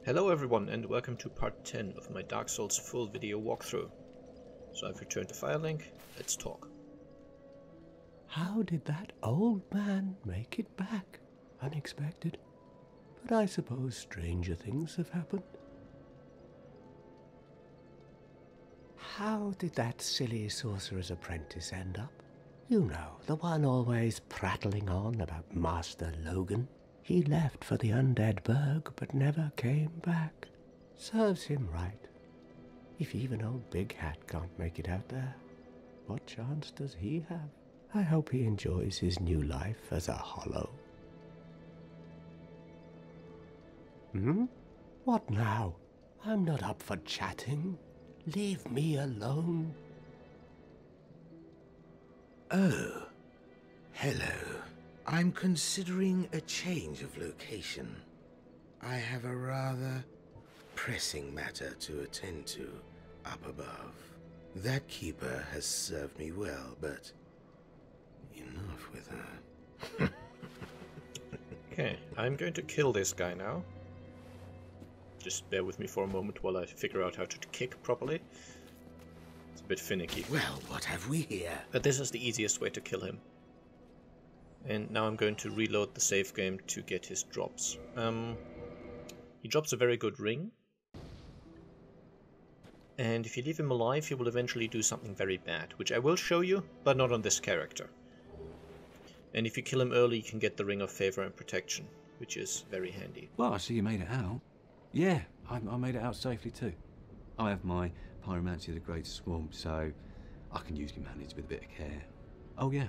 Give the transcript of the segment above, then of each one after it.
Hello everyone and welcome to part 10 of my Dark Souls full video walkthrough. So I've returned to Firelink, let's talk. How did that old man make it back? Unexpected. But I suppose stranger things have happened. How did that silly sorcerer's apprentice end up? You know, the one always prattling on about Master Logan. He left for the Undead Burg, but never came back. Serves him right. If even old Big Hat can't make it out there, what chance does he have? I hope he enjoys his new life as a hollow. What now? I'm not up for chatting. Leave me alone. Oh, hello. I'm considering a change of location. I have a rather pressing matter to attend to up above. That keeper has served me well, but enough with her. Okay, I'm going to kill this guy now. Just bear with me for a moment while I figure out how to kick properly. It's a bit finicky. Well, what have we here? But this is the easiest way to kill him. And now I'm going to reload the save game to get his drops. He drops a very good ring. And if you leave him alive, he will eventually do something very bad, which I will show you, but not on this character. And if you kill him early, you can get the Ring of Favor and Protection, which is very handy. Well, I see you made it out. Yeah, I made it out safely too. I have my Pyromancy of the Great Swamp, so I can usually manage with a bit of care. Oh yeah,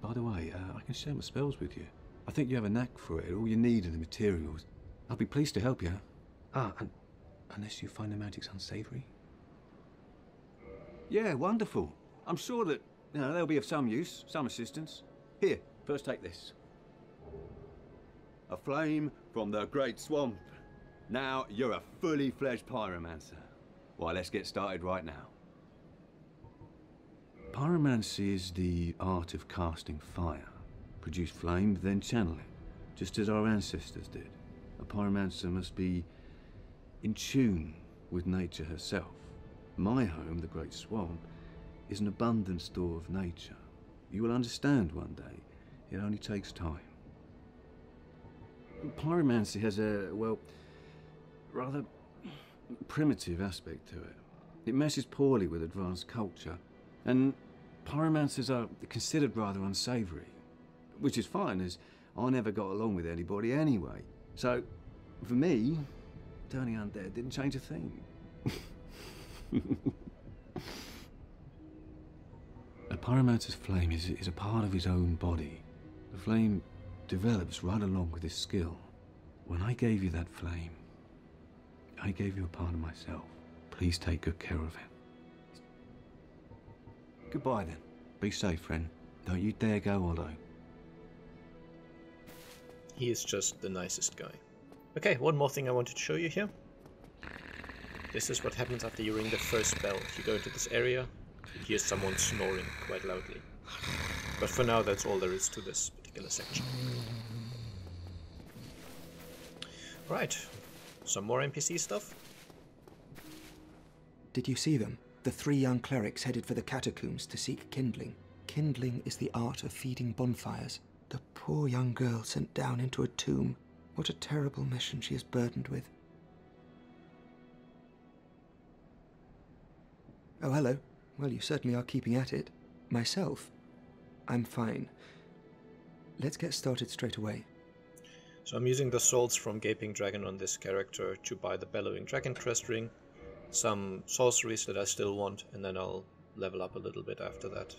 by the way, I can share my spells with you. I think you have a knack for it. All you need are the materials. I'll be pleased to help you. And unless you find the magics unsavory. Yeah, wonderful. I'm sure that they'll be of some use, some assistance. Here, first take this. A flame from the Great Swamp. Now you're a fully fledged pyromancer. Why, let's get started right now. Pyromancy is the art of casting fire. Produce flame, then channel it, just as our ancestors did. A pyromancer must be in tune with nature herself. My home, the Great Swamp, is an abundant store of nature. You will understand one day. It only takes time. Pyromancy has a, well, rather primitive aspect to it. It meshes poorly with advanced culture, and pyromancers are considered rather unsavory, which is fine, as I never got along with anybody anyway. So, for me, turning undead didn't change a thing. A pyromancer's flame is a part of his own body. The flame develops right along with his skill. When I gave you that flame, I gave you a part of myself. Please take good care of it. Goodbye then. Be safe, friend. Don't you dare go alone. He is just the nicest guy. Okay, one more thing I wanted to show you here. This is what happens after you ring the first bell. If you go into this area, you hear someone snoring quite loudly. But for now, that's all there is to this particular section. Right, some more NPC stuff. Did you see them? The 3 young clerics headed for the catacombs to seek kindling. Kindling is the art of feeding bonfires. The poor young girl sent down into a tomb. What a terrible mission she is burdened with. Oh, hello. Well, you certainly are keeping at it. Myself, I'm fine. Let's get started straight away. So I'm using the souls from Gaping Dragon on this character to buy the Bellowing Dragon Crest Ring, some sorceries that I still want, and then I'll level up a little bit after that.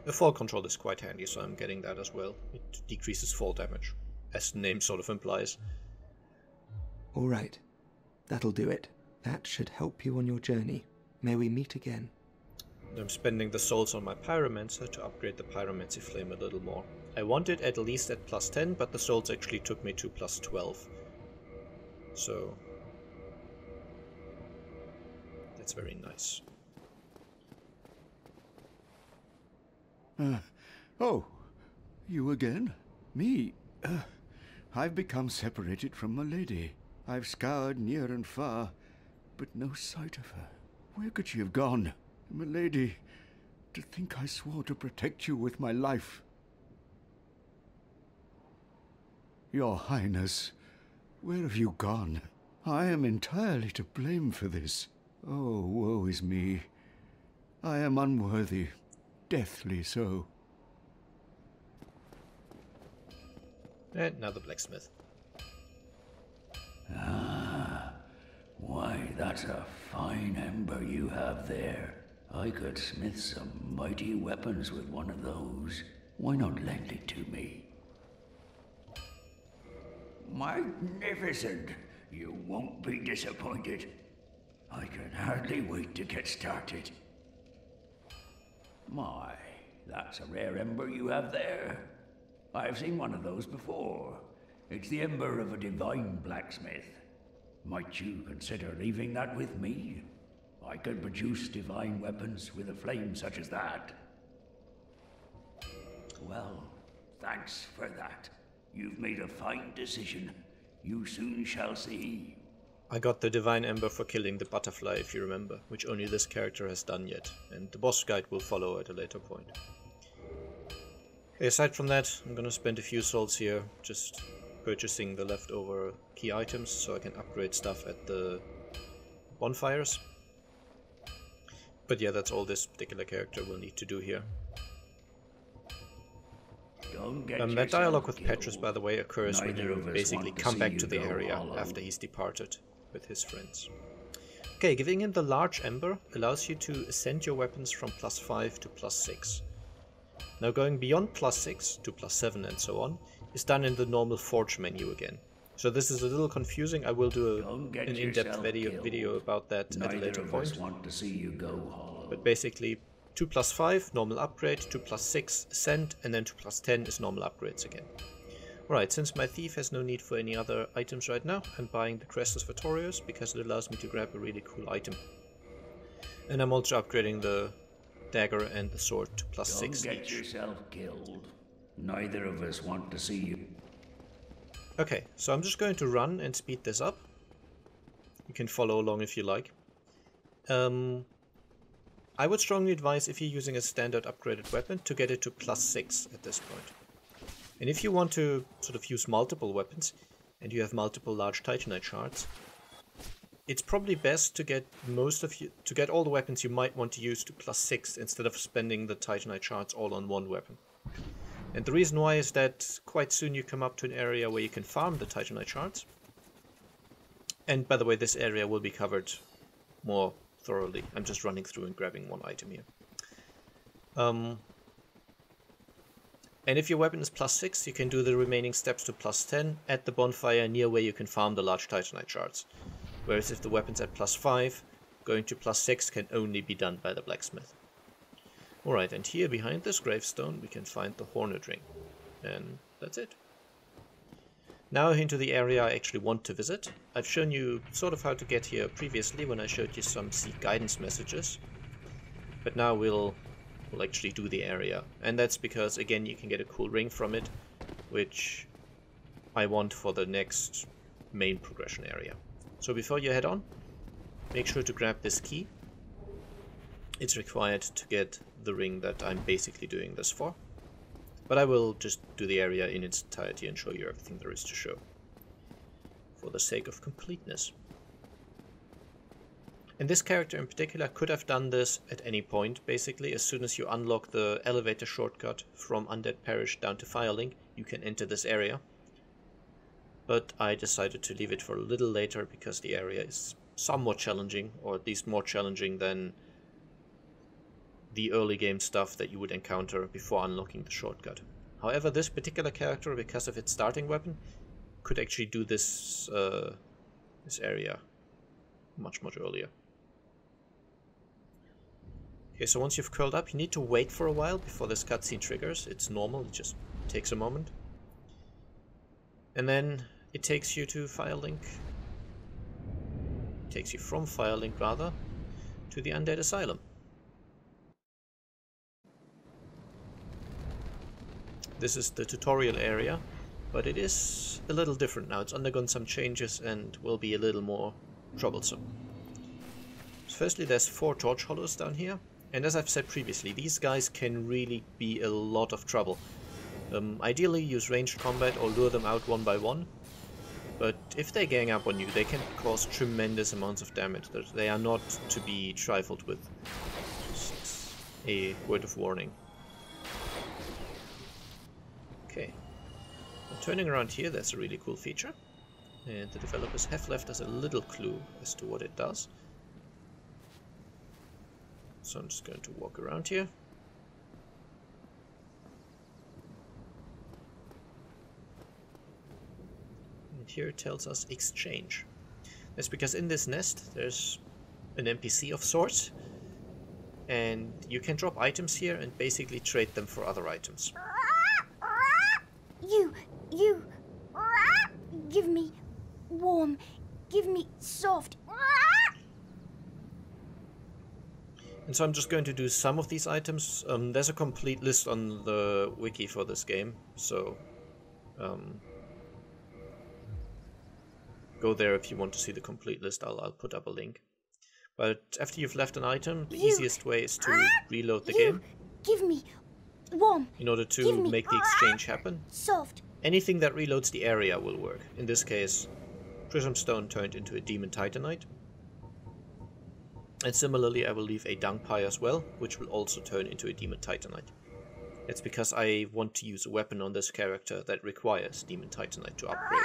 The fall control is quite handy, so I'm getting that as well. It decreases fall damage, as the name sort of implies. All right. That'll do it. That should help you on your journey. May we meet again. I'm spending the souls on my Pyromancer to upgrade the Pyromancy Flame a little more. I wanted at least at plus 10, but the souls actually took me to plus 12. So that's very nice. Oh, you again? Me? I've become separated from my lady. I've scoured near and far, but no sight of her. Where could she have gone? My lady, to think I swore to protect you with my life. Your Highness, where have you gone? I am entirely to blame for this. Oh, woe is me. I am unworthy, deathly so. And now the blacksmith. Ah, why, that's a fine ember you have there. I could smith some mighty weapons with one of those. Why not lend it to me? Magnificent! You won't be disappointed. I can hardly wait to get started. My, that's a rare ember you have there. I've seen one of those before. It's the ember of a divine blacksmith. Might you consider leaving that with me? I could produce divine weapons with a flame such as that. Well, thanks for that. You've made a fine decision. You soon shall see. I got the divine ember for killing the butterfly, if you remember, which only this character has done yet, and the boss guide will follow at a later point. Aside from that, I'm gonna spend a few souls here just purchasing the leftover key items so I can upgrade stuff at the bonfires. But yeah, that's all this particular character will need to do here. That dialogue with Petrus, by the way, occurs when you basically come back to the area after he's departed with his friends. Okay, giving him the large ember allows you to ascend your weapons from +5 to +6. Now going beyond +6 to +7 and so on is done in the normal forge menu again. So this is a little confusing. I will do an in-depth video about that at a later point. But basically 2 + 5 normal upgrade, 2 + 6 ascend, and then 2 + 10 is normal upgrades again. Alright, since my thief has no need for any other items right now, I'm buying the Crestus Vatorius because it allows me to grab a really cool item. And I'm also upgrading the dagger and the sword to +6 Don't get each. yourself killed. Neither of us want to see you. Okay, so I'm just going to run and speed this up. You can follow along if you like. I would strongly advise, if you're using a standard upgraded weapon, to get it to +6 at this point. And if you want to sort of use multiple weapons, and you have multiple large Titanite shards, it's probably best to get all the weapons you might want to use to +6 instead of spending the Titanite shards all on one weapon. And the reason why is that quite soon you come up to an area where you can farm the Titanite shards. And by the way, this area will be covered more thoroughly. I'm just running through and grabbing one item here. And if your weapon is +6, you can do the remaining steps to +10 at the bonfire near where you can farm the large Titanite shards. Whereas if the weapon's at +5, going to +6 can only be done by the blacksmith. Alright, and here behind this gravestone we can find the Hornet Ring. And that's it. Now into the area I actually want to visit. I've shown you sort of how to get here previously when I showed you some seek guidance messages. But now we'll actually do the area. And that's because, again, you can get a cool ring from it, which I want for the next main progression area. So before you head on, make sure to grab this key. It's required to get the ring that I'm basically doing this for. But I will just do the area in its entirety and show you everything there is to show, for the sake of completeness. And this character in particular could have done this at any point, basically. As soon as you unlock the elevator shortcut from Undead Parish down to Firelink, you can enter this area. But I decided to leave it for a little later because the area is somewhat challenging, or at least more challenging than the early game stuff that you would encounter before unlocking the shortcut. However, this particular character, because of its starting weapon, could actually do this area much earlier. Okay, so once you've curled up, you need to wait for a while before this cutscene triggers. It's normal, it just takes a moment. And then it takes you to Firelink. It takes you from Firelink, rather, to the Undead Asylum. This is the tutorial area, but it is a little different now. It's undergone some changes and will be a little more troublesome. So firstly, there's 4 torch hollows down here, and as I've said previously, these guys can really be a lot of trouble. Ideally, use ranged combat or lure them out one by one, but if they gang up on you, they can cause tremendous amounts of damage. They are not to be trifled with. Just a word of warning. Okay. Turning around here, that's a really cool feature, and the developers have left us a little clue as to what it does. So I'm just going to walk around here. And here it tells us exchange. That's because in this nest there's an NPC of sorts, and you can drop items here and basically trade them for other items. You, give me warm, give me soft. And so I'm just going to do some of these items. There's a complete list on the wiki for this game, so go there if you want to see the complete list. I'll put up a link. But after you've left an item, the easiest way is to reload the game. Give me warm. In order to make the exchange happen. Soft. Anything that reloads the area will work. In this case, Prism Stone turned into a Demon Titanite. And similarly, I will leave a Dung Pie as well, which will also turn into a Demon Titanite. It's because I want to use a weapon on this character that requires Demon Titanite to upgrade.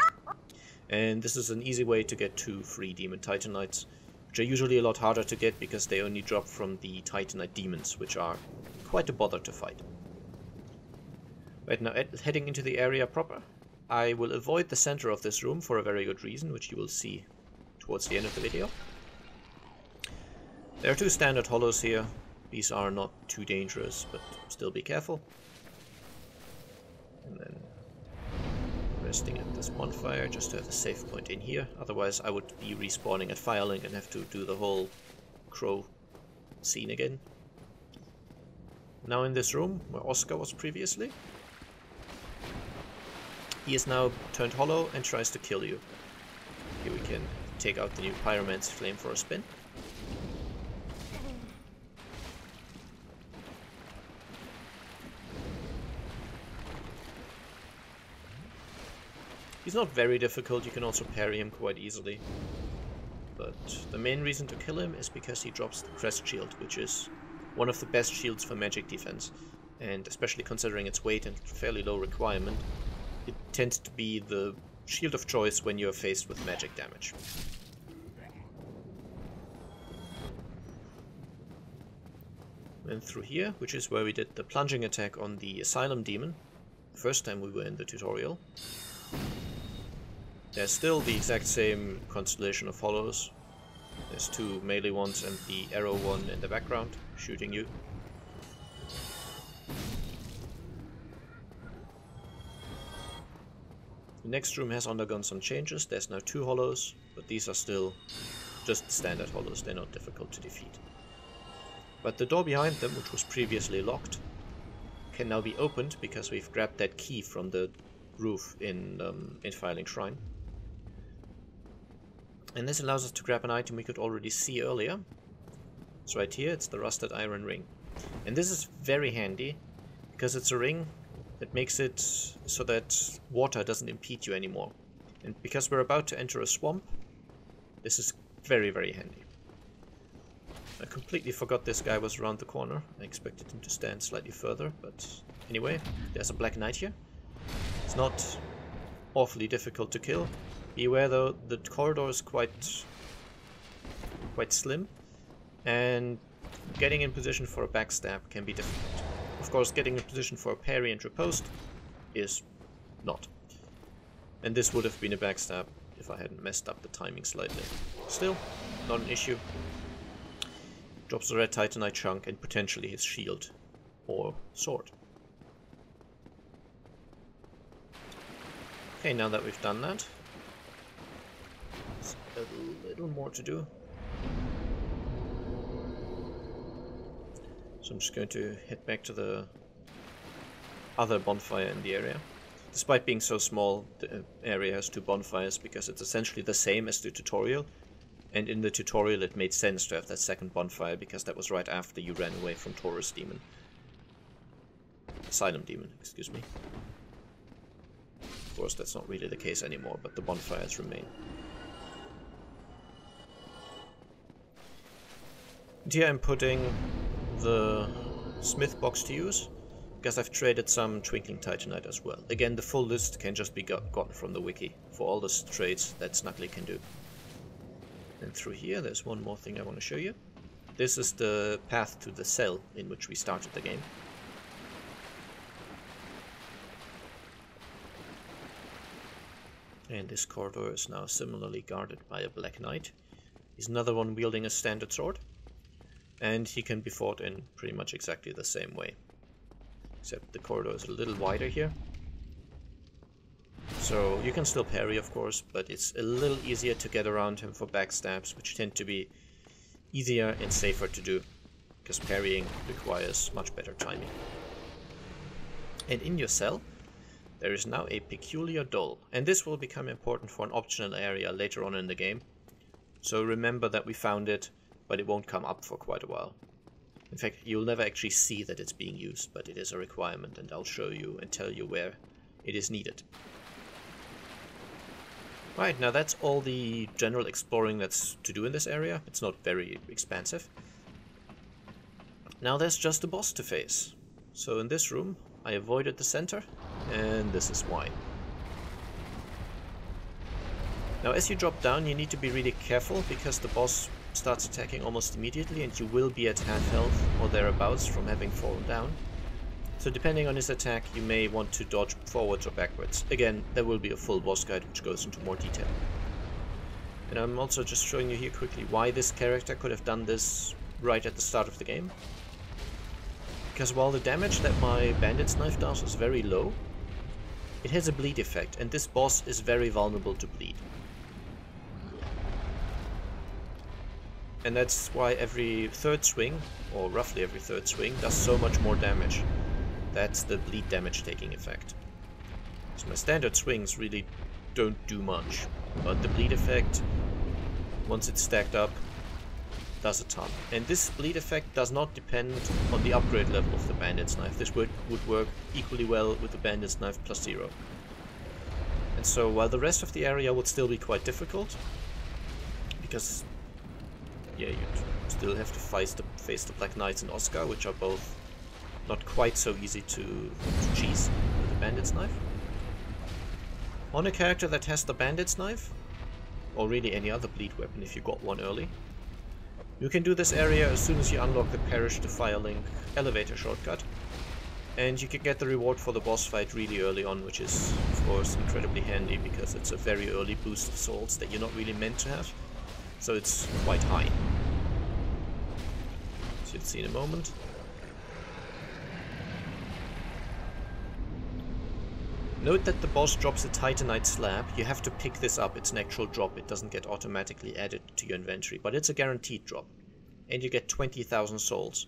And this is an easy way to get 2 free Demon Titanites, which are usually a lot harder to get because they only drop from the Titanite demons, which are quite a bother to fight. Right now, heading into the area proper, I will avoid the center of this room for a very good reason, which you will see towards the end of the video. There are 2 standard hollows here. These are not too dangerous, but still be careful. And then resting at this bonfire just to have a safe point in here. Otherwise I would be respawning at Firelink and have to do the whole crow scene again. Now in this room where Oscar was previously, he is now turned hollow and tries to kill you. Here we can take out the new Pyromancy Flame for a spin. He's not very difficult, you can also parry him quite easily. But the main reason to kill him is because he drops the Crest Shield, which is one of the best shields for magic defense. And especially considering its weight and fairly low requirement, it tends to be the shield of choice when you're faced with magic damage. And through here, which is where we did the plunging attack on the Asylum demon, the first time we were in the tutorial. There's still the exact same constellation of hollows. There's 2 melee ones and the arrow one in the background, shooting you. The next room has undergone some changes. There's now 2 hollows, but these are still just standard hollows, they're not difficult to defeat. But the door behind them, which was previously locked, can now be opened because we've grabbed that key from the roof in Firelink Shrine. And this allows us to grab an item we could already see earlier. It's right here, it's the rusted iron ring. And this is very handy, because it's a ring that makes it so that water doesn't impede you anymore. And because we're about to enter a swamp, this is very, very handy. I completely forgot this guy was around the corner. I expected him to stand slightly further, but anyway, there's a Black Knight here. It's not awfully difficult to kill. Beware though, the corridor is quite slim, and getting in position for a backstab can be difficult. Of course, getting in position for a parry and riposte is not. And this would have been a backstab if I hadn't messed up the timing slightly. Still, not an issue. Drops a red Titanite chunk and potentially his shield or sword. Okay, now that we've done that, there's a little more to do. So I'm just going to head back to the other bonfire in the area. Despite being so small, the area has 2 bonfires because it's essentially the same as the tutorial. And in the tutorial it made sense to have that second bonfire because that was right after you ran away from Taurus Demon. Asylum Demon, excuse me. Of course, that's not really the case anymore, but the bonfires remain. And here I'm putting the smith box to use, because I've traded some Twinkling Titanite as well. Again, the full list can just be gotten from the wiki for all the trades that Snuggly can do. And through here, there's one more thing I want to show you. This is the path to the cell in which we started the game. And this corridor is now similarly guarded by a Black Knight. He's another one wielding a standard sword. And he can be fought in pretty much exactly the same way. Except the corridor is a little wider here. So you can still parry, of course, but it's a little easier to get around him for backstabs, which tend to be easier and safer to do, because parrying requires much better timing. And in your cell, there is now a peculiar doll, and this will become important for an optional area later on in the game. So remember that we found it, but it won't come up for quite a while. In fact, you'll never actually see that it's being used, but it is a requirement, and I'll show you and tell you where it is needed. Right, now that's all the general exploring that's to do in this area. It's not very expansive. Now there's just a boss to face. So in this room, I avoided the center, and this is why. Now as you drop down, you need to be really careful, because the boss starts attacking almost immediately, and you will be at half health or thereabouts from having fallen down. So depending on his attack, you may want to dodge forwards or backwards. Again, there will be a full boss guide which goes into more detail. And I'm also just showing you here quickly why this character could have done this right at the start of the game. Because while the damage that my bandit's knife does is very low, it has a bleed effect, and this boss is very vulnerable to bleed. And that's why every third swing, or roughly every third swing, does so much more damage. That's the bleed damage taking effect. So my standard swings really don't do much, but the bleed effect, once it's stacked up, does a ton. And this bleed effect does not depend on the upgrade level of the bandit's knife. This would work equally well with the bandit's knife +0. And so while the rest of the area would still be quite difficult, because yeah, you still have to face the Black Knights and Oscar, which are both not quite so easy to cheese with the bandit's knife. On a character that has the bandit's knife, or really any other bleed weapon if you got one early, you can do this area as soon as you unlock the Perish to Firelink elevator shortcut, and you can get the reward for the boss fight really early on, which is of course incredibly handy because it's a very early boost of souls that you're not really meant to have, so it's quite high. As you'll see in a moment. Note that the boss drops a Titanite slab. You have to pick this up. It's an actual drop. It doesn't get automatically added to your inventory, but it's a guaranteed drop. And you get 20,000 souls.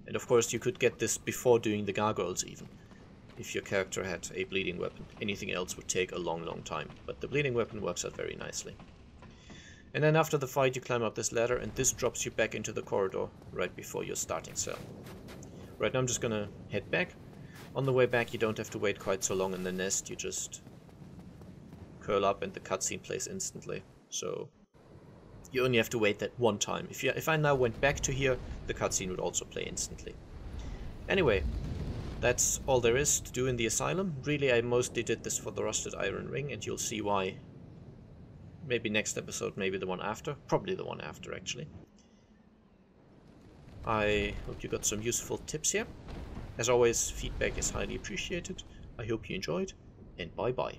And of course you could get this before doing the gargoyles even, if your character had a bleeding weapon. Anything else would take a long time, but the bleeding weapon works out very nicely. And then after the fight you climb up this ladder, and this drops you back into the corridor right before your starting cell. Right now I'm just gonna head back. On the way back you don't have to wait quite so long in the nest, you just curl up and the cutscene plays instantly. So you only have to wait that one time. If I now went back to here, the cutscene would also play instantly. Anyway, that's all there is to do in the asylum. Really, I mostly did this for the Rusted Iron Ring, and you'll see why. Maybe next episode, maybe the one after. Probably the one after, actually. I hope you got some useful tips here. As always, feedback is highly appreciated. I hope you enjoyed, and bye-bye.